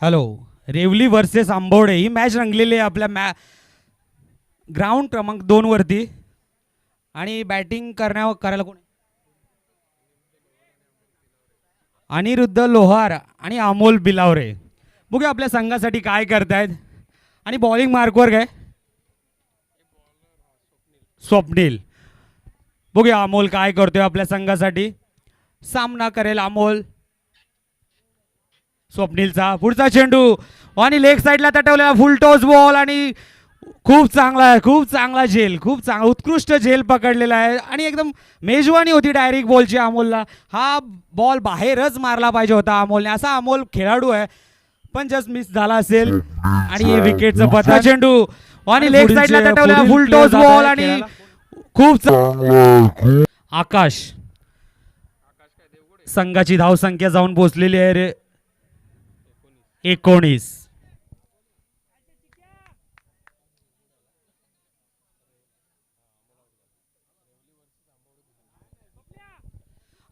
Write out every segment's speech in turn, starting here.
Hello. Rewli versus Ambavade ही match रंगलेली आहे आपल्या ground क्रमांक 2 वरती. आणि बॅटिंग करायला कोण? अनिरुद्ध लोहार आणि अमोल बिलावरे. बघूया आपल्या संघासाठी काय करतायत. आणि बॉलिंग मार्कवर काय स्वप्नील. बघूया अमोल काय करतोय आपल्या संघासाठी. सामना करेल अमोल. स्वप्नीलचा पुढचा चेंडू आणि लेग साईडला तटवलेला फुल टॉस बॉल. आणि खूप चांगला झेल, खूप चांगला उत्कृष्ट झेल पकडलेला आहे. आणि एकदम मेजवानी होती डायरेक्ट बॉलची अमोलला. हा बॉल बाहेरच मारला पाहिजे होता अमोलने. असा अमोल खेळाडू आहे पण जस्ट मिस झाला असेल. आणि विकेटचं पता चेंडू आणि लेग साईडला तटवलेला फुल टॉस बॉल. आणि आकाश. संघाची धावसंख्या जाऊन पोहोचलेली आहे रे 19.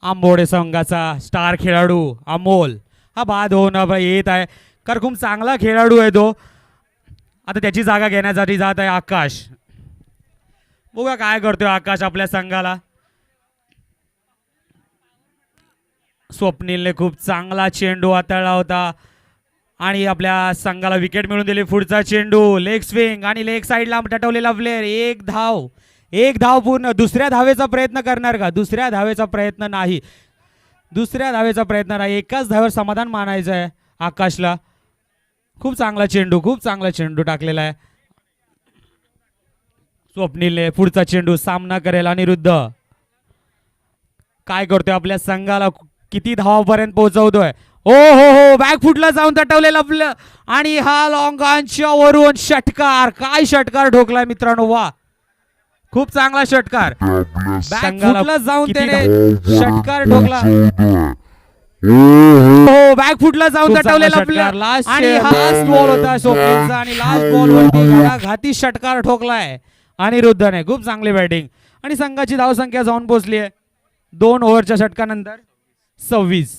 आंबोडे संघाचा स्टार खेळाडू अमोल हा बाद होऊन येत आहे. कारण खूप चांगला खेळाडू आहे तो. आता त्याची जागा घेण्यासाठी जात आहे आकाश. बघा काय करतोय आकाश आपल्या संघाला. स्वप्नीलने खूप चांगला चेंडू हाताळला होता आणि आपल्या संघाला विकेट मिळून दिली. पुढचा चेंडू लेग स्विंग आणि लेग साईडला टटवलेला प्लेअर. एक धाव पूर्ण. दुसऱ्या धावेचा प्रयत्न करणार का? दुसऱ्या धावेचा प्रयत्न नाही. एकाच धावेवर समाधान मानायचं आहे आकाशला. खूप चांगला चेंडू टाकलेला आहे स्वप्नीलने. पुढचा चेंडू सामना करेल अनिरुद्ध. काय करतोय आपल्या संघाला किती धावापर्यंत पोहोचवतोय. हो बॅकफुटला जाऊन तटवलेला आपलं. आणि हा लॉंग ऑनच्या वरून षटकार. काय षटकार ठोकलाय मित्रांनो. वा खूप चांगला षटकार. बॅकफुटला जाऊन त्याने षटकार ठोकला. हो बॅकफुटला जाऊन तटवलेला आपलं. आणि लास्ट बॉल होता स्वप्नीलचा. आणि लास्ट बॉल वरती घाती षटकार ठोकलाय अनिरुद्धने. खूप चांगली बॅटिंग. आणि संघाची धावसंख्या जाऊन पोहोचली आहे 2 ओव्हरच्या षटकानंतर 26.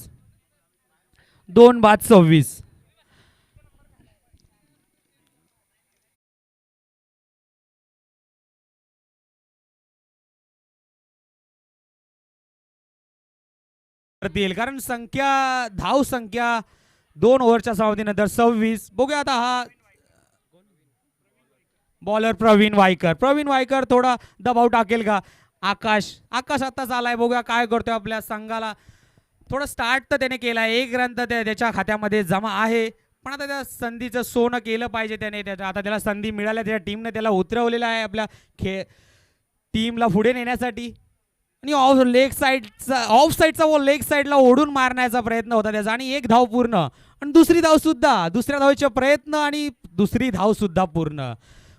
2 बाद 26. कारण धाव संख्या 2 ओव्हरच्या सावधीनंतर 26. बघूया आता हा बॉलर प्रवीण वायकर थोडा दबाव टाकेल का? आकाश आताच आलाय. बघूया काय करतोय आपल्या संघाला. थोडं स्टार्ट तर त्याने केलाय. 1 रन तर त्याच्या खात्यामध्ये जमा आहे. पण आता त्या संधीचं सोनं केलं पाहिजे त्याने. आता त्याला संधी मिळाल्या. त्याच्या टीमने त्याला उतरवलेला आहे आपल्या टीमला पुढे नेण्यासाठी. आणि ऑफ साईडचा बॉल लेग साईडला ओढून मारण्याचा प्रयत्न होता त्याचा. आणि 1 धाव पूर्ण. आणि दुसरी धाव सुद्धा. दुसऱ्या धावेचे प्रयत्न आणि दुसरी धाव सुद्धा पूर्ण.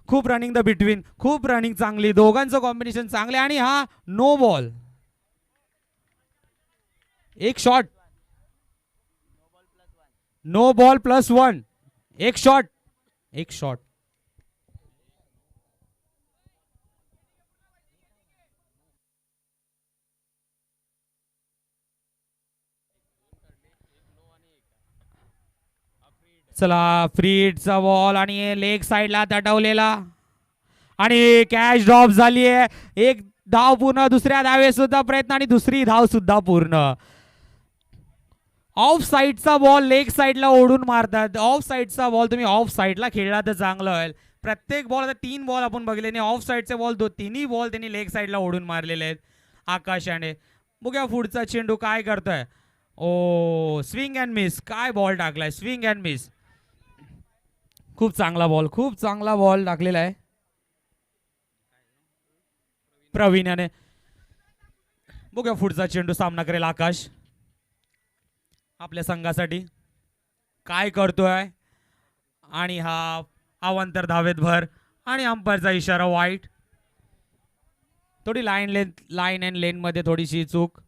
खूप रनिंग द बिटवीन. खूप रनिंग चांगली. दोघांचं कॉम्बिनेशन चांगले. आणि हा नो बॉल. एक शॉट. No ball +1. एक शॉट. चला फ्रीडचा बॉल आणि लेग साईडला तटवलेला. आणि कॅच ड्रॉप झाली आहे. 1 धाव पूर्ण. दुसऱ्या धावे सुद्धा प्रयत्न आणि दुसरी धाव सुद्धा पूर्ण. ऑफ साईडचा बॉल लेग साईडला ओढून मारतात. ऑफ साईडचा बॉल तुम्ही ऑफ साईडला खेळला तर चांगलं होईल. प्रत्येक बॉल आता 3 बॉल आपण बघले नाही. ऑफ साईडचे बॉल तिन्ही बॉल त्यांनी लेग साईडला ओढून मारलेले आहेत आकाशाने. बघूया पुढचा चेंडू काय करतोय. ओ स्विंग अँड मिस. काय बॉल टाकलाय. Swing and miss. खूप चांगला बॉल टाकलेला आहे प्रवीणाने. बघूया पुढचा चेंडू सामना करेल आकाश आपल्या संघासाठी. काय करतोय. आणि हा अवांतर धावेत भर. आणि अंपायरचा इशारा वाईट. थोडी लाईन अँड लेन मध्ये थोडीशी चूक.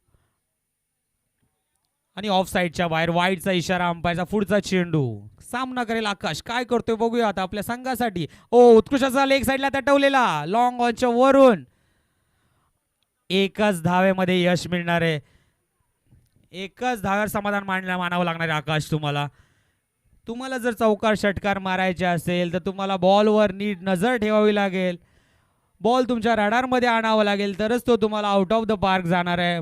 आणि ऑफ साईडच्या बाहेर वाईटचा इशारा अंपायरचा. पुढचा चेंडू सामना करेल आकाश. काय करतोय बघूया आता आपल्या संघासाठी. उत्कृष्टाचा लेग साईडला तटवलेला लॉंग ऑनच्या वरून. एकच धावेमध्ये यश मिळणार आहे. एकच धाव्यावर समाधान मानावं लागणार आहे आकाश तुम्हाला. तुम्हाला जर चौकार षटकार मारायचे असेल तर तुम्हाला बॉलवर नीट नजर ठेवावी लागेल, बॉल तुमच्या रडारमध्ये आणावा लागेल, तरच तो तुम्हाला आउट ऑफ द पार्क जाणार आहे.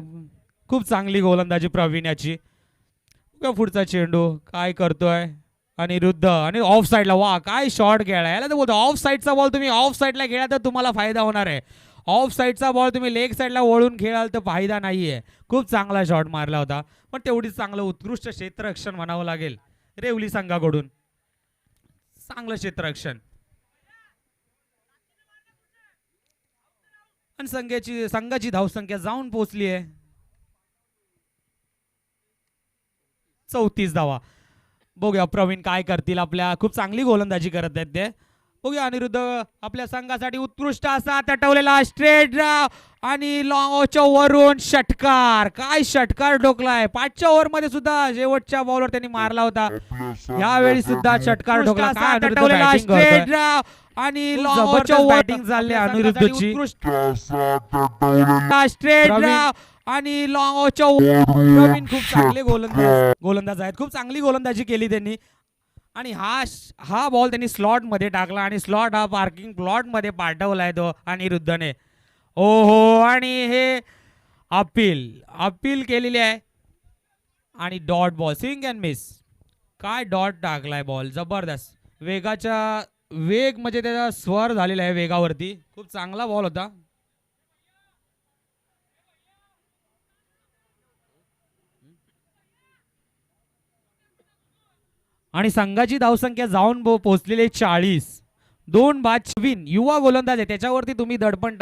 खूप चांगली गोलंदाजी प्रवीण याची. पुढचा चेंडू काय करतोय अनिरुद्ध आणि ऑफ साईडला. वा काय शॉट खेळा, याला तर बोलतो ऑफ साईडचा बॉल तुम्ही ऑफ साईडला खेळा तर तुम्हाला फायदा होणार आहे. ऑफ साईडचा बॉल तुम्ही लेग साईडला वळून खेळाल तर फायदा नाहीये. खूप चांगला शॉट मारला होता, पण तेवढीच चांगलं उत्कृष्ट क्षेत्ररक्षण म्हणावं लागेल रेवली संघाकडून. चांगलं क्षेत्ररक्षण. आणि संघाची धावसंख्या जाऊन पोहोचली आहे 34 धावा. बघूया प्रवीण काय करतील. आपल्या खूप चांगली गोलंदाजी करत आहेत ते. बघूया अनिरुद्ध आपल्या संघासाठी उत्कृष्ट असा तटवलेला स्ट्रेट ड्राव आणि लॉंगच्या वरून षटकार. काय षटकार ठोकलाय. 5च्या ओव्हर मध्ये सुद्धा शेवटच्या बॉलवर त्यांनी मारला होता, यावेळी सुद्धा षटकार ठोकला. काय तटवलेला स्ट्रेट ड्राव आणि लॉंगच्या बॅटिंग झाली अनिरुद्धची. स्ट्रेट ड्राव आणि लॉंगच्या प्रवीण खूप चांगले गोलंदाज आहेत. खूप चांगली गोलंदाजी केली त्यांनी. आणि हा बॉल त्यांनी स्लॉट मध्ये टाकला आणि स्लॉट हा पार्किंग प्लॉट मध्ये पाठवलाय तो अनिरुद्धने. ओहो, आणि हे अपील केलेली आहे आणि dot ball. Swing and miss. काय डॉट टाकलाय बॉल. जबरदस्त वेग म्हणजे त्याचा स्वर झालेला आहे वेगावरती. खूप चांगला बॉल होता. आणि संघाची धावसंख्या जाऊन पोहोचलेली 40. 2 बाद विन युवा गोलंदाज आहे, त्याच्यावरती तुम्ही दडपण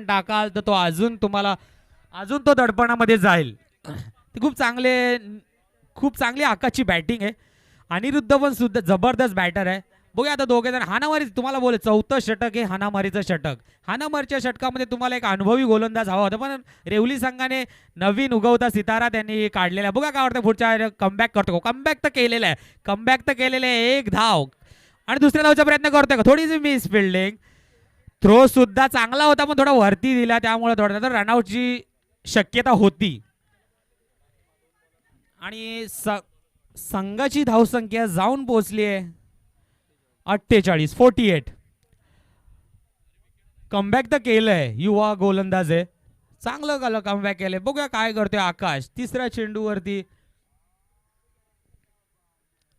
टाकाल तर तो अजून तुम्हाला तो दडपणामध्ये जाईल. खूप चांगली आकाशची बॅटिंग आहे. अनिरुद्ध पण सुद्धा जबरदस्त बॅटर आहे. बघूया आता दोघे जण हाणामारी. तुम्हाला बोले 4थं षटक हे हाणामारीचं षटक. हाणामारीच्या षटकामध्ये तुम्हाला एक अनुभवी गोलंदाज हवा होता, पण रेवली संघाने नवीन उगवता सितारा त्यांनी काढलेला. बघा काय वाटतं पुढच्या कमबॅक करतो. कमबॅक तर केलेलं आहे. 1 धाव आणि दुसऱ्या धावचा प्रयत्न करतोय का. थोडीशी मिस फिल्डिंग. थ्रो सुद्धा चांगला होता पण थोडा वरती दिला, त्यामुळे थोडा रनआउटची शक्यता होती. आणि संघाची धावसंख्या जाऊन पोहोचली आहे 48. कमबॅक तर केलंय. युवा गोलंदाज आहे, चांगलं कमबॅक केलंय. बघूया काय करतोय आकाश. 3ऱ्या चेंडूवरती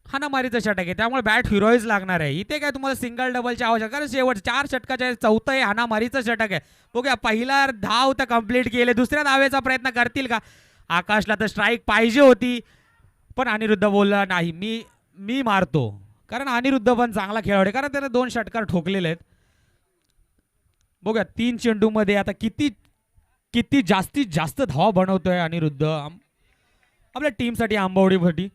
हाणामारीचं षटक आहे, त्यामुळे बॅट फिरवावीच लागणार आहे. इथे काय तुम्हाला सिंगल डबलची आवश्यकता, कारण शेवट 4 षटकाच्या 4थं हे हाणामारीचं षटक आहे. बघूया पहिला धाव तर कंप्लीट केले, दुसऱ्या धावेचा प्रयत्न करतील का. आकाशला तर स्ट्राईक पाहिजे होती, पण अनिरुद्ध बोलला नाही मी मारतो. कारण अनिरुद्ध पण चांगला खेळाडू, कारण त्याने 2 षटकार ठोकलेले आहेत. बघूया 3 चेंडू मध्ये आता किती जास्तीत जास्त धावा बनवतोय अनिरुद्ध आपल्या टीमसाठी, आंबवडीसाठी.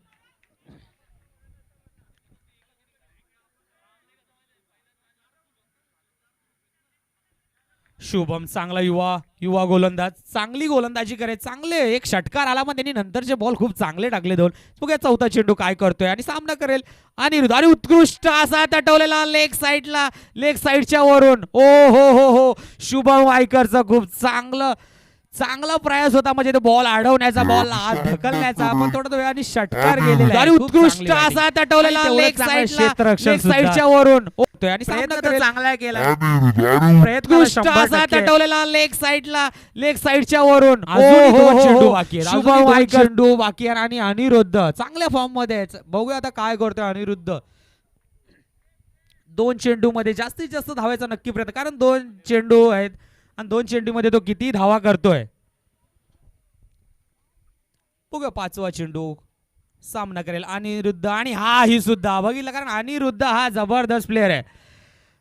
शुभम चांगला युवा गोलंदाज, चांगली गोलंदाजी करे. चांगले एक षटकार आला, पण त्यांनी नंतरचे बॉल खूप चांगले टाकले 2. बघूया 4था चेंडू काय करतोय आणि सामना करेल अनिरुद्ध. आणि उत्कृष्ट असा तटवलेला लेग साईडच्या वरून. हो शुभम वायकरचा खूप चांगला प्रयास होता, म्हणजे तो बॉल अडवण्याचा, बॉल आत ढकलण्याचा, पण थोडा वेळाने षटकार गेलेला. आणि उत्कृष्ट असा तटवलेला लेग साईडच्या वरून. आणि चांगला केला उत्कृष्ट असा तटवलेला लेग साईडच्या वरून. शुभम वायकर चेंडू बाकी आहे आणि अनिरुद्ध चांगल्या फॉर्म मध्ये. बघूया आता काय करतोय अनिरुद्ध. 2 चेंडू मध्ये जास्तीत जास्त धावायचा नक्की प्रयत्न, कारण 2 चेंडू आहेत आणि 2 चेंडू मध्ये तो किती धावा करतोय. बघूया 5वा चेंडू सामना करेल अनिरुद्ध. आणि ही सुद्धा बघितलं, कारण अनिरुद्ध हा जबरदस्त प्लेअर आहे,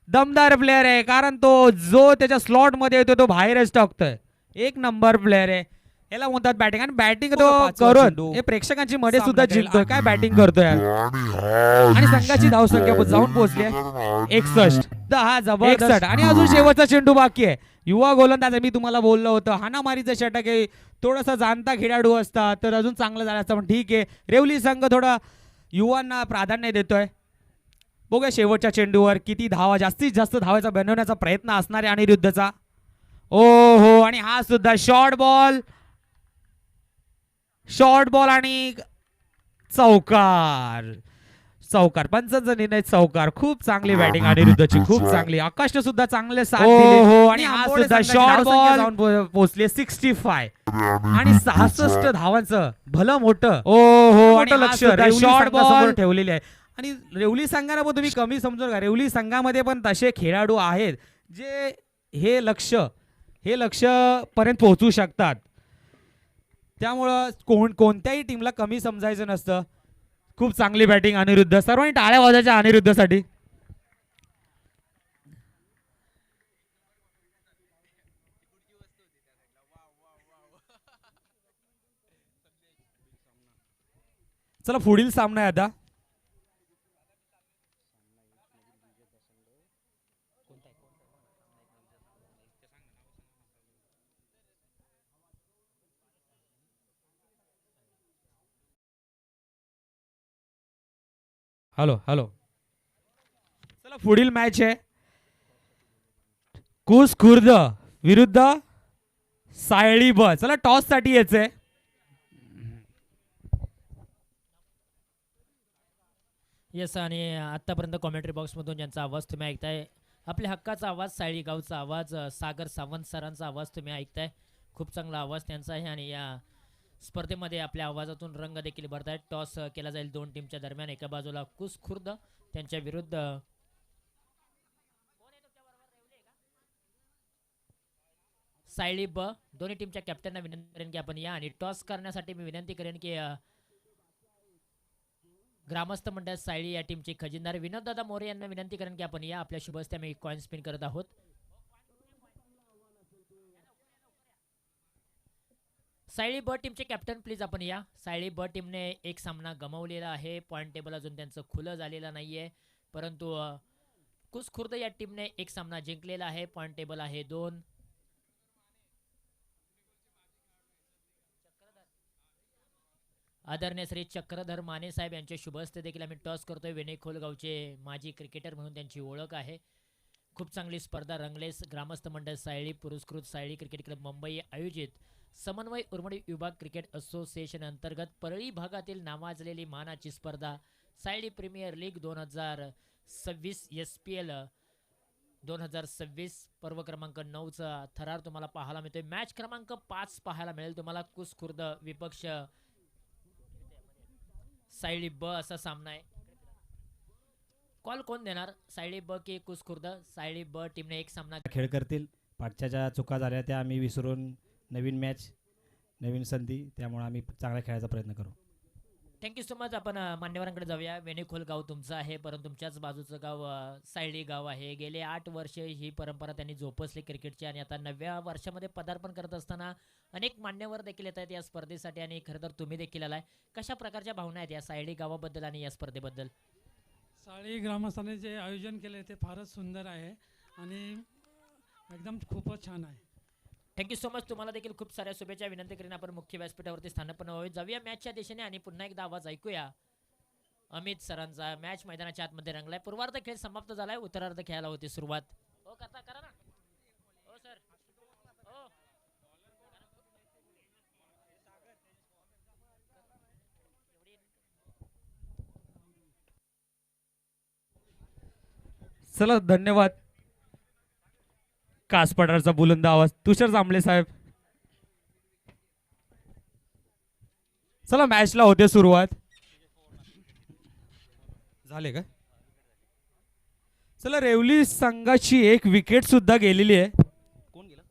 दमदार प्लेअर आहे. कारण तो जो त्याच्या स्लॉट मध्ये येतो तो बाहेरच टाकतोय. 1 नंबर प्लेअर आहे. याला म्हणतात बॅटिंग, आणि बॅटिंग तो करून हे प्रेक्षकांची मध्ये सुद्धा जिंकतोय. काय बॅटिंग करतोय. आणि संघाची धावसंख्या जाऊन पोहोचली 61. हा जबरदस्त. आणि अजून शेवटचा चेंडू बाकी आहे. युवा गोलंदाज मी तुम्हाला बोललो होतं, हाणामारीचं षटक आहे. थोडासा जाणता खेळाडू असता तर अजून चांगलं झालं असतं, पण ठीक आहे. रेवली संघ थोडा युवांना प्राधान्य देतोय. बघूया शेवटच्या चेंडूवर किती धावा, जास्तीत जास्त धावाचा बनवण्याचा प्रयत्न असणार आहे अनिरुद्धचा. हो, आणि हा सुद्धा शॉर्ट बॉल आणि चौकार. चौकार, पंचांचा निर्णय चौकार. खूप चांगली बॅटिंग अनिरुद्धची, खूप चांगली. आकाशने सुद्धा चांगले साथ दिले हो, आणि हा सुद्धा शॉर्ट बॉल पोहोचले 65 आणि 66 धावांचं भलं मोठं आणि लक्ष शॉर्ट बॉल ठेवलेले आहे. आणि रेवली संघाला पण तुम्ही कमी समजू नका. रेवली संघामध्ये पण तसे खेळाडू आहेत जे हे लक्ष पर्यंत पोहोचू शकतात. त्यामुळं कोणत्याही टीमला कमी समजायचं नसतं. खूप चांगली बॅटिंग अनिरुद्ध. सर्वांनी टाळ्या वाजायच्या अनिरुद्धसाठी. चला पुढील सामना आहे आता. Hello hello. चला पुढील मॅच आहे कुस खुर्द विरुद्ध सायळी ब. चला टॉस साठी यायचंय. येस, आणि आत्तापर्यंत कॉमेंट्री बॉक्समधून ज्यांचा आवाज तुम्ही ऐकताय, आपल्या हक्काचा आवाज, सायळी गावचा आवाज, सागर सावंत सरांचा आवाज तुम्ही ऐकताय. खूप चांगला आवाज त्यांचा आहे आणि या स्पर्धेमध्ये आपल्या आवाजातून रंग देखील भरतायत. टॉस केला जाईल दोन टीमच्या दरम्यान. एका बाजूला कुस खुर्द त्यांच्या विरुद्ध सायळी ब. दोन्ही टीमच्या कॅप्टनना विनंती करेन की आपण या आणि टॉस करण्यासाठी मी विनंती करेन की ग्रामस्थ मंडळ सायळी या टीमचे खजिनदार विनोद दादा मोरे यांना विनंती करेन की आपण या. आपल्या शुभ हस्ते आम्ही कॉइन स्पिन करत आहोत. सायळी ब टीमचे कॅप्टन प्लीज आपण या. सायळी ब टीमने एक सामना गमावलेला आहे. पॉईंट टेबल अजून त्यांचं खुलं झालेलं नाहीये, परंतु कुस खुर्द या टीमने एक सामना जिंकलेला आहे. पॉईंट टेबल आहे 2. आदरणीय श्री चक्रधर माने साहेब यांचे शुभ हस्ते देखील आम्ही टॉस करतोय. विनय खोलगावचे माजी क्रिकेटर म्हणून त्यांची ओळख आहे. खूप चांगली स्पर्धा रंगलेस. ग्रामस्थ मंडळ सायळी पुरस्कृत सायळी क्रिकेट क्लब मुंबई आयोजित समन्वय उर्मडी विभाग क्रिकेट असोसिएशन अंतर्गत परळी भागातील नावाजलेली मानाची स्पर्धा सायळी प्रीमियर लीग 2026 SPL 2026 पर्व क्रमांक 9चा थरार तुम्हाला पाहायला मिळतोय. मॅच क्रमांक 5 पाहायला मिळेल तुम्हाला. कुस खुर्द विपक्ष सायळी ब असा सामना आहे. कॉल कोण देणार, सायळी ब की कुस खुर्द? सायळी ब टीमने एक सामना खेळ करतील. पाठच्या ज्या चुका झाल्या त्या आम्ही विसरून नवीन मॅच, नवीन संधी, त्यामुळे आम्ही चांगला खेळायचा प्रयत्न करू. Thank you so much. आपण मान्यवरांकडे जाऊया. वेणेखोल गाव तुमचं आहे, परंतु तुमच्याच बाजूचं गाव सायळी गाव आहे. गेले 8 वर्ष ही परंपरा त्यांनी जोपासली क्रिकेटची आणि आता 9व्या वर्षामध्ये पदार्पण करत असताना अनेक मान्यवर देखील येत आहेत या स्पर्धेसाठी आणि खरं तर तुम्ही देखील आलाय. कशा प्रकारच्या भावना आहेत या सायळी गावाबद्दल आणि या स्पर्धेबद्दल? सायळी ग्रामस्थांनी जे आयोजन केले ते फारच सुंदर आहे आणि एकदम खूपच छान आहे. Thank you so much. तुम्हाला देखील खूप साऱ्या शुभेच्छा. विनंती करीन आपण मुख्य व्यासपीठावरती स्थानापन्न व्हावे. जाऊया मॅचच्या दिशेने आणि पुन्हा एकदा आवाज ऐकूया अमित सरांचा. मॅच मैदानाच्या आतमध्ये रंगलाय. पूर्वार्ध खेळ समाप्त झालाय. उत्तरार्ध खेळायला होती सुरुवात. हो करता करा ना. हो सर. हो चला धन्यवाद. कास पठारचा बुलंद आवाज तुषार जांभळे साहेब. चला मॅचला होते सुरुवात. झाले का? चला रेवली संघाची एक विकेट सुद्धा गेलेली आहे. कोण गेला?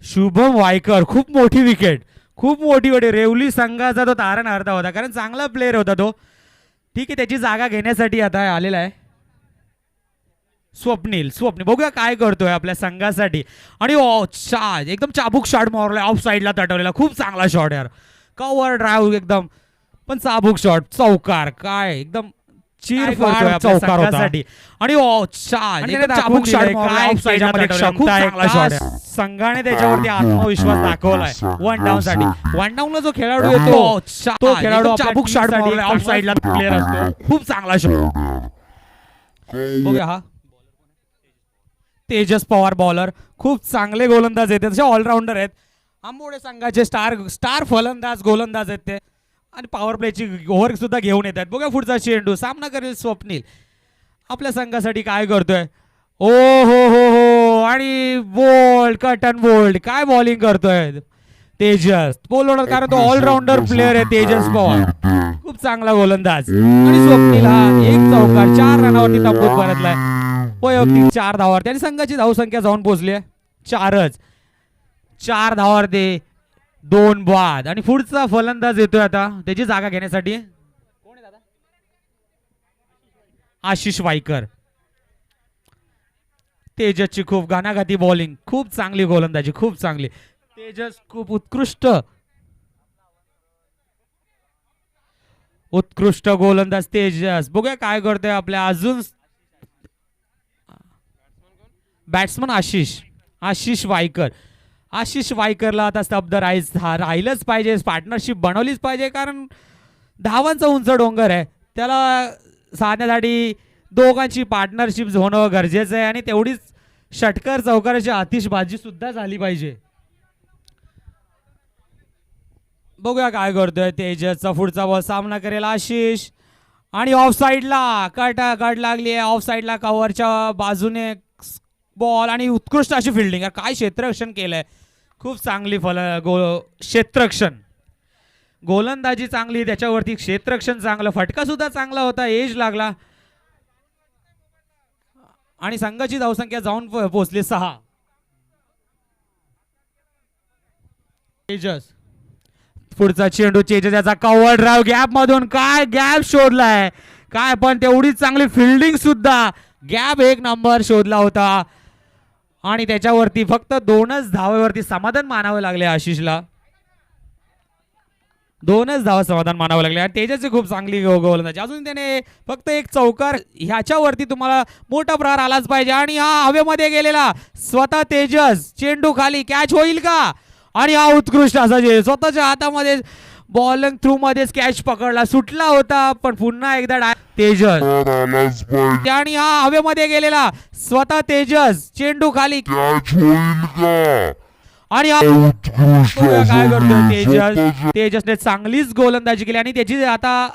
शुभम वायकर. खूप मोठी विकेट, खूप मोठी वाटी. रेवली संघाचा तो तारणहारता होता, कारण चांगला प्लेअर होता तो. ठीक आहे, त्याची जागा घेण्यासाठी आता आलेला आहे स्वप्नील. बघूया काय करतोय आपल्या संघासाठी. आणि एकदम चाबूक शॉट मारलाय, ऑफ साईडला तटवलेला. खूप चांगला शॉट यार, कव्हर ड्राईव्ह एकदम, पण चाबूक शॉट. चौकार काय एकदम चीर चौकार होता. आणि चाबूक शॉट संघाने त्याच्यावरती आत्मविश्वास दाखवलाय. 1 डाऊन साठी. 1 डाऊनला जो खेळाडू येतो तो खेळाडू चाबूक शॉट मारलाय, ऑफ साईडला प्लेअर असतो. खूप चांगला शॉट. बघूया हा तेजस पवार बॉलर, खूप चांगले गोलंदाज आहेत, तसे ऑलराऊंडर आहेत. आंबोडे संघाचे स्टार फलंदाज गोलंदाज आहेत ते, आणि पॉवर प्लेची ओव्हर सुद्धा घेऊन येतात. बघा पुढचा चेंडू, सामना करेल स्वप्नील. आपल्या संघासाठी काय करतोय, ओ हो, आणि बोल्ड, कट अँड बोल्ड, काय बॉलिंग करतोय तेजस. बोलणार कारण तो ऑलराऊंडर प्लेअर आहे तेजस पवार, खूप चांगला गोलंदाज. आणि स्वप्नील हा एक चौकार 4 रनावरती तंबूत परतलाय. वैयक्तिक 4 धावावर आणि संघाची धावसंख्या जाऊन पोहोचली आहे 4च. 4 धावावर ते 2 बाद. आणि पुढचा फलंदाज येतोय आता त्याची जागा घेण्यासाठी, कोण आहे दादा? आशिष वायकर. तेजसची खूप गाणागाती बॉलिंग, खूप चांगली गोलंदाजी, खूप चांगली. तेजस खूप उत्कृष्ट गोलंदाज तेजस. बघूया काय करतोय आपल्या अजून बॅट्समन आशिष वायकर. आशिष वायकरला आता स्तब्ध राहिलंच पाहिजे, पार्टनरशिप बनवलीच पाहिजे, कारण धावांचा उंच डोंगर आहे, त्याला साधण्यासाठी दोघांची पार्टनरशिप होणं गरजेचं आहे. आणि तेवढीच षटकर चौकाराची आतिषबाजी सुद्धा झाली पाहिजे. बघूया काय करतोय तेजसचा पुढचा बॉल, सामना करेल आशिष. आणि ऑफ साईडला कट लागली आहे, ऑफ साईडला कव्हरच्या बाजूने बॉल, आणि उत्कृष्ट अशी फिल्डिंग. काय क्षेत्ररक्षण केलंय, खूप चांगली क्षेत्ररक्षण. गोलंदाजी चांगली, त्याच्यावरती क्षेत्ररक्षण चांगलं, फटका सुद्धा चांगला होता, एज लागला. आणि संघाची धावसंख्या जाऊन पोहोचली 6. तेजस पुढचा चेंडू, तेजस याचा कव्हर ड्राइव्ह गॅप मधून, काय गॅप शोधलाय, काय पण तेवढीच चांगली फिल्डिंग सुद्धा, गॅप 1 नंबर शोधला होता. आणि त्याच्यावरती फक्त 2च धावेवरती समाधान मानावं लागले आशिषला. 2च धावा समाधान मानावं लागले. आणि तेजसची खूप चांगली गोलंदाजी, अजून त्याने फक्त 1 चौकार, ह्याच्यावरती तुम्हाला मोठा प्रहार आलाच पाहिजे. आणि हा हवेमध्ये गेलेला स्वतः तेजस, चेंडू खाली, कॅच होईल का? आणि हा उत्कृष्ट असा स्वतःच्या हातामध्ये बॉलिंग थ्रू मध्येच कॅच पकडला, सुटला होता, पण पुन्हा एकदा तेजस. आणि हा हवेमध्ये गेलेला स्वतः तेजस, चेंडू खाली, कॅच होईल का? आणि काय करतो तेजसने चांगलीच गोलंदाजी केली. आणि त्याची आता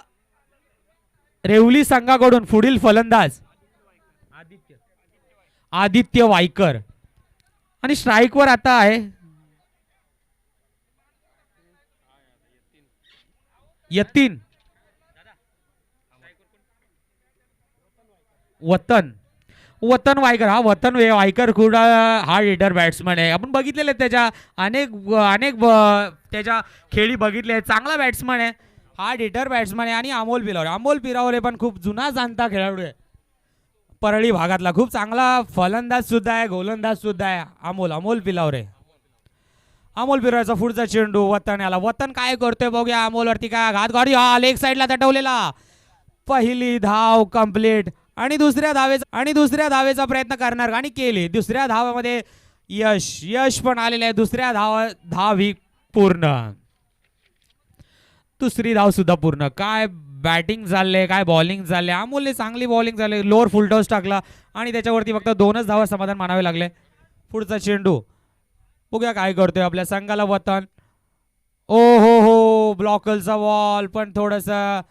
रेवली संघाकडून पुढील फलंदाज आदित्य वायकर. आणि स्ट्राईकवर आता आहे यतीन वतन वायकर. हा वतन वायकर खूप हार्ड हिटर बॅट्समन आहे, आपण बघितलेले त्याच्या अनेक त्याच्या खेळी बघितले आहेत. चांगला बॅट्समन आहे, हार्ड हिटर बॅट्समन आहे. आणि अमोल पिरावरे पण खूप जुना जाणता खेळाडू आहे, परळी भागातला, खूप चांगला फलंदाज सुद्धा आहे, गोलंदाज सुद्धा आहे अमोल पिलावरे. अमोल पिरावरेचा पुढचा चेंडू वतन याला, वतन काय करतोय बघूया. अमोलवरती काय घात गाडी, हा लेग साईडला तटवलेला, पहिली धाव कंप्लीट. आणि दुसऱ्या धावेचा प्रयत्न करणार, आणि केली. दुसऱ्या धावामध्ये यश पण आलेले आहे. दुसऱ्या धाव ही पूर्ण, दुसरी धाव सुद्धा पूर्ण. काय बॅटिंग चालले, काय बॉलिंग चालले. अमोलने चांगली बॉलिंग चालले, लोअर फुल टॉस टाकला, आणि त्याच्यावरती फक्त 2च धावा समाधान मानावे लागले. पुढचा चेंडू बघूया काय करतोय आपल्या संघाला वतन. ओ हो, ब्लॉकलचा बॉल, पण थोडासा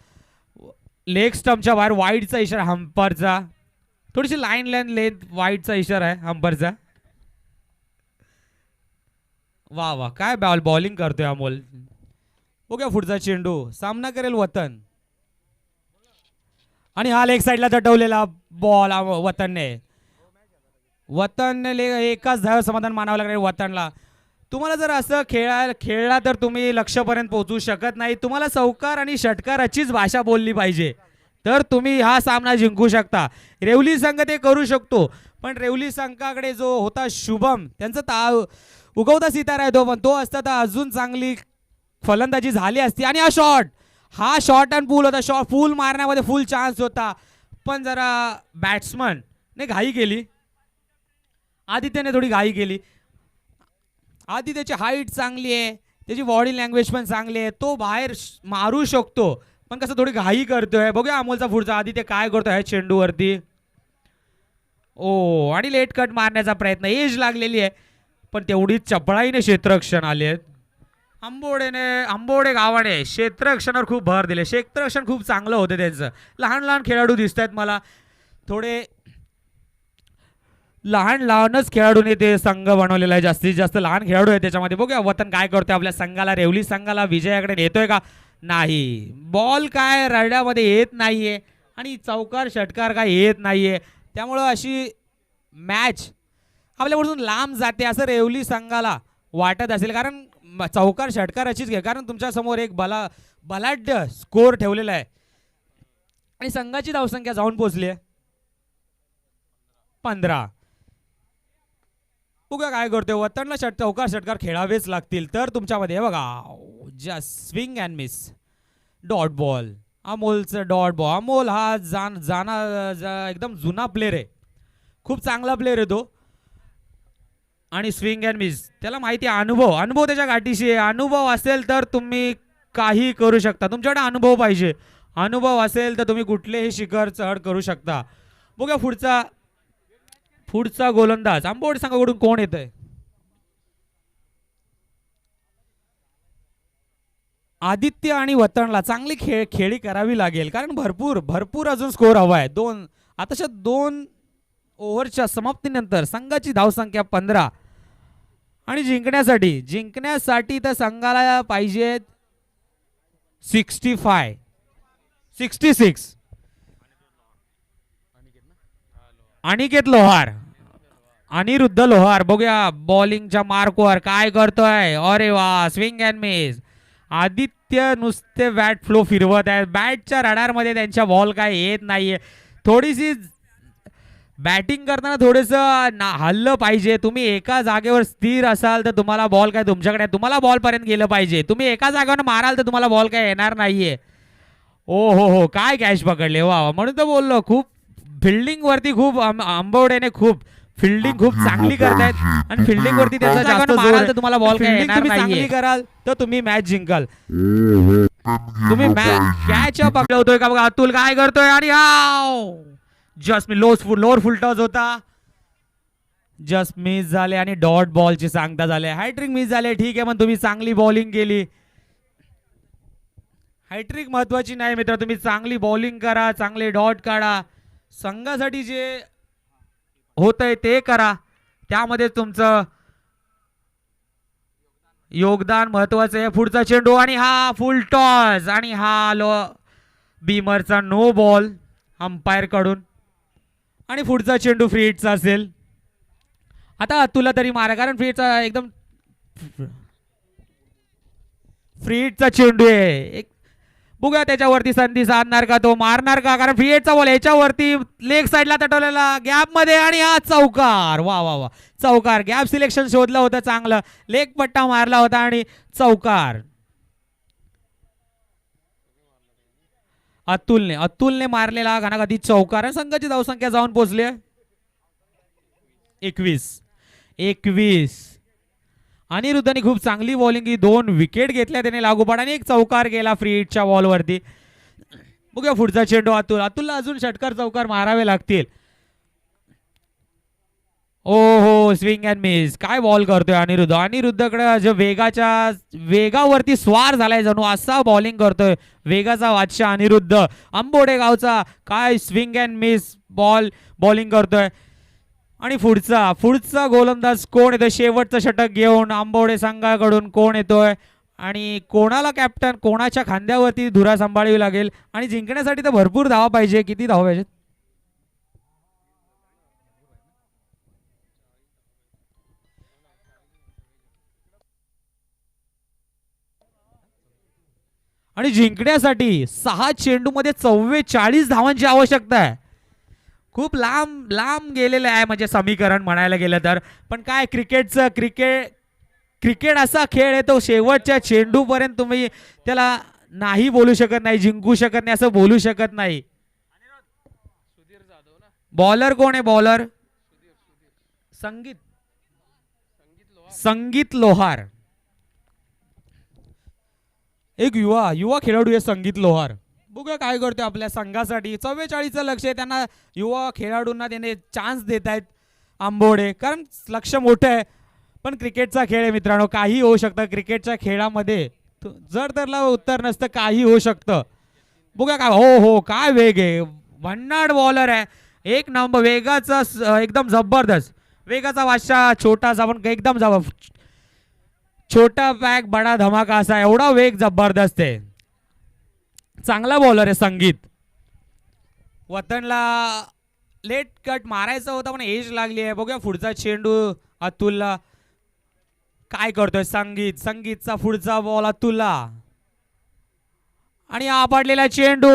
लेग स्टंपच्या बाहेर, वाईडचा इशारा हंपरचा, थोडीशी लाईन लेंथ वाईडचा इशारा आहे हंपरचा. वा काय बॉलिंग करतोय अमोल. बघूया पुढचा चेंडू, सामना करेल वतन. आणि हा लेग साईडला तटवलेला बॉल वतनने एकाच धाव समाधान मानावं लागेल वतनला. तुम्हाला जर असं खेळला तर तुम्ही लक्ष्यापर्यंत पोहोचू शकत नाही. तुम्हाला चौकार आणि षटकाराचीच भाषा बोलली पाहिजे, तर तुम्ही हा सामना जिंकू शकता. रेवली संघ ते करू शकतो, पण रेवली संघाकडे जो होता शुभम, त्यांचा उगवता सितारा आहे तो, पण तो असता तर अजून चांगली फलंदाजी झाली असती. आणि हा शॉट अँड पूल होता, पूल मारण्यामध्ये फुल चान्स होता, पण जरा बॅट्समन ने घाई केली, आदित्यने थोडी घाई केली. आदित्यची हाईट चांगली आहे, त्याची बॉडी लँग्वेज पण चांगली आहे, तो बाहेर मारू शकतो, पण कसं थोडी घाई करतोय. बघूया अमोलचा पुढचा आदित्य काय करतोय ह्या चेंडूवरती. ओ आणि लेट कट मारण्याचा प्रयत्न, एज लागलेली आहे पण तेवढीच चपळाईने क्षेत्ररक्षण आले आहेत. आंबोडे गावाने क्षेत्ररक्षणावर खूप भर दिले. क्षेत्ररक्षण खूप चांगलं होतं त्यांचं. लहान लहान खेळाडू दिसत आहेत मला, थोडे लहानच खेळाडूने ते संघ बनवलेला आहे. जास्तीत जास्त लहान खेळाडू आहे त्याच्यामध्ये. बघूया वतन काय करतोय आपल्या संघाला, रेवली संघाला विजयाकडे नेतोय का नाही. बॉल काय रड्यामध्ये येत नाहीये आणि चौकार षटकार काय येत नाहीये, त्यामुळं अशी मॅच आपल्याकडून लांब जाते असं रेवली संघाला वाटत असेल. कारण चौकार षटकार अशीच घे, कारण तुमच्या समोर एक बलाढ्य स्कोर ठेवलेला आहे आणि संघाची धावसंख्या जाऊन पोहोचली आहे 15. बघा काय करतोय वतनला. चौकार षटकार खेळावेच लागतील तर तुमच्यामध्ये. हे बघा just swing and miss, dot ball, अमोलचं डॉट बॉल. अमोल हा एकदम जुना प्लेअर आहे, खूप चांगला प्लेअर आहे तो. आणि स्विंग अँड मिस, त्याला माहिती आहे, अनुभव त्याच्या गाठीशी आहे. अनुभव असेल तर तुम्ही काही करू शकता. तुमच्याकडे अनुभव पाहिजे, अनुभव असेल तर तुम्ही कुठलेही शिखर चढ करू शकता. बघा पुढचा गोलंदाज आंबोड संघाकडून कोण येतंय. आदित्य आणि वतनला चांगली खेळी करावी लागेल, कारण भरपूर अजून स्कोर हवा आहे. आताच्या 2 ओव्हरच्या समाप्तीनंतर संघाची धावसंख्या 15 आणि जिंकण्यासाठी तर संघाला पाहिजेत 66. अनिकेत लोहार, अनिरुद्ध लोहार. बघूया बॉलिंगच्या मार्कवर काय करतोय. अरे वा, स्विंग अँड मिस. आदित्य नुसते बॅट फ्लो फिरवत आहेत. बॅटच्या रडारमध्ये त्यांच्या बॉल काय येत नाहीये. थोडीशी बॅटिंग करताना थोडंसं हल्लं पाहिजे. तुम्ही एका जागेवर स्थिर असाल तर तुम्हाला बॉल काय तुमच्याकडे, तुम्हाला बॉल पर्यंत गेलं पाहिजे. तुम्ही एका जागेवर माराल तर तुम्हाला बॉल काय येणार नाहीये. ओ हो काय कॅच पकडले, वा. म्हणून तर बोललो, खूप फिल्डिंग वरती खूप आंबवडेने खूप फिल्डिंग खूप चांगली करतायत आणि फिल्डिंग वरती त्याचा जास्त जोर आहे. तुम्हाला बॉल काय येणार नाही. चांगली कराल तर तुम्ही मॅच जिंकाल. तुम्ही कॅच पकडवतोय का बघा अतुल काय करतोय. आणि जस्ट मी लोअर फुल टॉस होता, जस्ट मिस झाले आणि डॉट बॉलची सांगता झाले. हॅट्रिक मिस झाले ठीक आहे, पण तुम्ही चांगली बॉलिंग केली. हॅट्रिक महत्वाची नाही मित्र, तुम्ही चांगली बॉलिंग करा, चांगले डॉट काढा. संघासाठी जे होतंय ते करा, त्यामध्ये तुमचं योगदान महत्वाचं आहे. पुढचा चेंडू आणि हा फुल टॉस आणि हा बीमरचा नो बॉल अंपायर कडून. आणि पुढचा चेंडू फ्री हिटचा असेल. आता तुला तरी मारा, कारण फ्री हिटचा एकदम फ्री हिटचा चेंडू आहे. बघूया त्याच्यावरती संधी साधणार का, तो मारणार का, कारण फ्री हिटचा बॉल याच्यावरती लेग साईडला तटवलेला गॅप मध्ये आणि हा चौकार. वा वा वा, चौकार. गॅप सिलेक्शन शोधलं होतं चांगलं, लेग पट्टा मारला होता आणि चौकार. अतुलने मारलेला घणाघाती चौकार. संघाची धावसंख्या जाऊन पोहोचली 21. अनिरुद्धने खूप चांगली बॉलिंग, 2 विकेट घेतल्या त्याने लागोपाठ आणि 1 चौकार गेला फ्री हिटच्या बॉलवरती. बघूया पुढचा चेंडू. अतुलला अजून षटकार चौकार मारावे लागतील. ओ हो, स्विंग अँड मिस. काय बॉल करतोय अनिरुद्धकडे जो वेगावरती स्वार झालाय जणू, असा बॉलिंग करतोय वेगाचा बादशाह अनिरुद्ध. आंबोडे गावचा काय स्विंग अँड मिस बॉलिंग करतोय. आणि पुढचा गोलंदाज कोण येतोय शेवटचं षटक घेऊन आंबोडे संघाकडून कोण येतोय आणि कोणाला कॅप्टन, कोणाच्या खांद्यावरती धुरा सांभाळावी लागेल. आणि जिंकण्यासाठी तर भरपूर धावा पाहिजे. किती धावा पाहिजेत. आणि जिंकण्यासाठी 6 चेंडूमध्ये 44 धावांची आवश्यकता आहे. खूप लांब गेलेलं आहे म्हणजे समीकरण म्हणायला गेलं तर. पण काय क्रिकेट असा खेळ आहे, तो शेवटच्या चेंडू पर्यंत तुम्ही त्याला नाही बोलू शकत नाही, जिंकू शकत नाही असं बोलू शकत नाही. बॉलर कोण आहे. बॉलर संगीत लोहार. एक युवा खेळाडू आहे संगीत लोहार. बघूया काय करतोय आपल्या संघासाठी. 44चं लक्ष आहे, त्यांना युवा खेळाडूंना त्याने चान्स देत आहेत आंबोडे, कारण लक्ष मोठं आहे. पण क्रिकेटचा खेळ आहे मित्रांनो, काही होऊ शकतं क्रिकेटच्या खेळामध्ये. जर त्याला उत्तर नसतं काही होऊ शकतं. बघूया काय, हो हो काय वेग आहे, भन्नाट बॉलर आहे, एक नंबर वेगाचा एकदम जबरदस्त वेगाचा बादशाह. छोटासा पण एकदम छोटा पॅक बडा धमाका असा एवढा वेग जबरदस्त आहे. चांगला बॉलर आहे संगीत. वतनला लेट कट मारायचा होता पण एज लागली आहे. बघूया पुढचा चेंडू अतुलला, काय करतोय संगीत. संगीतचा पुढचा बॉल अतुलला आणि हा पडलेला चेंडू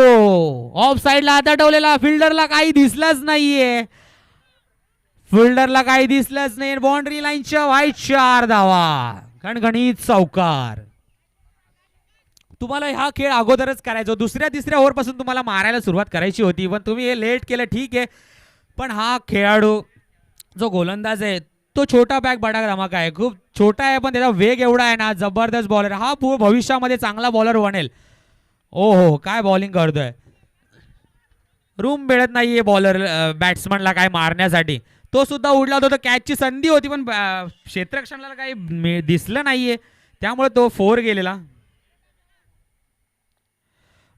ऑफ साइडला हात ठेवलेला. फिल्डरला काही दिसलंच नाहीये, फिल्डरला काही दिसलंच नाही. बाउंड्री लाईनच्या वाईट 4 धावा, खणखणीत चौकार. तुम्हाला हा खेळ अगोदरच करायचा, दुसऱ्या तिसऱ्या ओव्हर पासून तुम्हाला मारायला सुरुवात करायची होती, पण तुम्ही हे लेट केलं ठीक आहे. पण हा खेळाडू जो गोलंदाज आहे तो छोटा पॅक बडा धमाका आहे, खूप छोटा आहे पण त्याचा वेग एवढा आहे ना, जबरदस्त बॉलर. हा भविष्यामध्ये चांगला बॉलर बनेल. ओ हो काय बॉलिंग करतोय, रूम मिळत नाहीये बॉलर बॅट्समनला काय मारण्यासाठी. तो सुद्धा उडला होता, कॅचची संधी होती पण क्षेत्ररक्षणाला काही दिसलं नाहीये, त्यामुळे तो 4 गेलेला.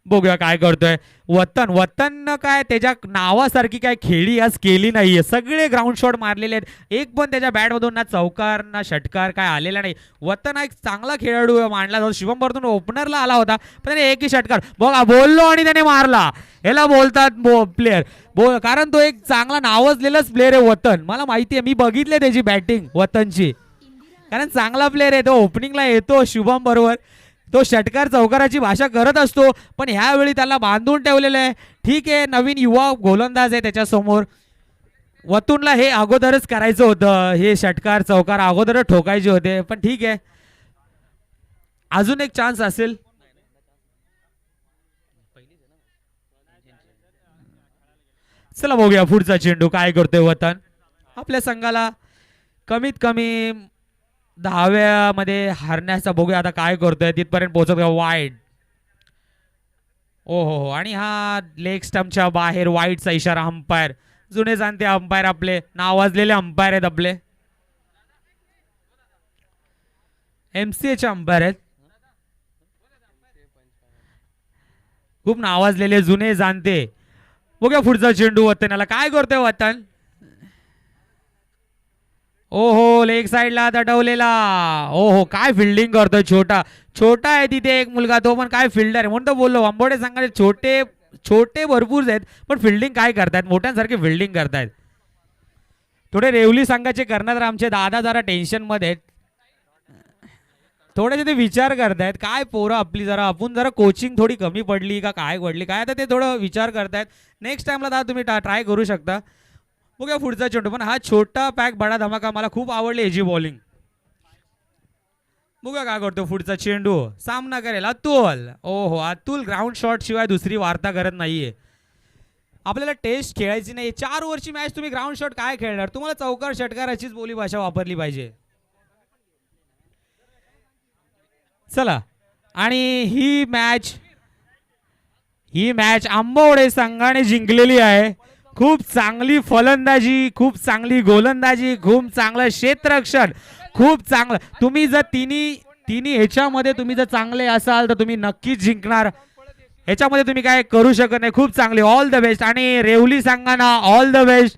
बघूया काय करतोय वतन. वतन काय त्याच्या नावासारखी काय खेळी आज केली नाहीये, सगळे ग्राउंड शॉट मारलेले आहेत, एक पण त्याच्या बॅटमधून ना चौकार ना षटकार काय आलेला नाही. वतन हा एक चांगला खेळाडू मानला जातो. शिवम बर्तून ओपनरला आला होता पण त्याने एकही षटकार बघा बोललो आणि त्याने मारला. याला बोलतात प्लेअर कारण तो एक चांगला नावाजलेलाच प्लेअर आहे वतन. मला माहिती आहे, मी बघितले त्याची बॅटिंग वतनची, कारण चांगला प्लेअर आहे तो. ओपनिंगला येतो शुभम बरोबर, तो षटकार चौकाराची भाषा करत असतो, पण ह्यावेळी त्याला बांधून ठेवलेलं आहे. ठीक आहे, नवीन युवा गोलंदाज आहे त्याच्यासमोर. वतूनला हे अगोदरच करायचं होतं, हे षटकार चौकार अगोदरच ठोकायचे होते, पण ठीक आहे अजून एक चान्स असेल. चला बघूया पुढचा चेंडू काय करतोय वतन. आपल्या संघाला कमीत कमी 10व्यामध्ये हारण्याचा बघूया आता काय करतोय, तिथपर्यंत पोहोचत का वाईड. ओ हो, आणि हा लेग स्टंपच्या बाहेर वाईडचा इशारा. अंपायर जुने जाणते अंपायर, आपले नावाजलेले अंपायर आहेत, आपले MCA चे अंपायर आहेत, खूप नावाजलेले जुने जाणते. बघूया पुढचा चेंडू वतनाला काय करतोय वतन. ओहो लेग साइडला दडवलेला. ओहो काय फिल्डिंग करतोय. छोटा आहे तिथे एक मुलगा, तो पण काय फिल्डर आहे. म्हणून तर बोललो आंबोडे सांगायचे छोटे भरपूर आहेत पण फिल्डिंग काय करतायत, मोठ्यांसारखे फिल्डिंग करतायत. थोडे रेवली संघाचे करणार आमचे दादा जरा टेन्शन मध्ये आहेत, थोडेसे ते विचार करतायत काय पोरं आपली जरा आपण जरा कोचिंग थोडी कमी पडली का काय पडली काय, आता ते थोडं विचार करतायत. नेक्स्ट टाइमला दादा तुम्ही ट्राय करू शकता. बघूया पुढचा चेंडू. पण हा छोटा पॅक बडा धमाका मला खूप आवडली याची बॉलिंग. बघूया काय करतो पुढचा चेंडू. सामना करेल अतुल. ओहो अतुल ग्राउंड शॉट शिवाय दुसरी वार्ता करत नाहीये. आपल्याला टेस्ट खेळायची नाही, 4 ओव्हरची मॅच तुम्ही ग्राउंड शॉट काय खेळणार, तुम्हाला चौकार षटकाराचीच बोली भाषा वापरली पाहिजे. चला, आणि ही मॅच आंबवडे संघाने जिंकलेली आहे. खूप चांगली फलंदाजी, खूप चांगली गोलंदाजी, खूप चांगलं क्षेत्ररक्षण, खूप चांगलं. तुम्ही जर तिन्ही ह्याच्यामध्ये तुम्ही जर चांगले असाल तर तुम्ही नक्कीच जिंकणार. ह्याच्यामध्ये तुम्ही काय करू शकत नाही. खूप चांगले, ऑल द बेस्ट. आणि रेवली संघांना ऑल द बेस्ट.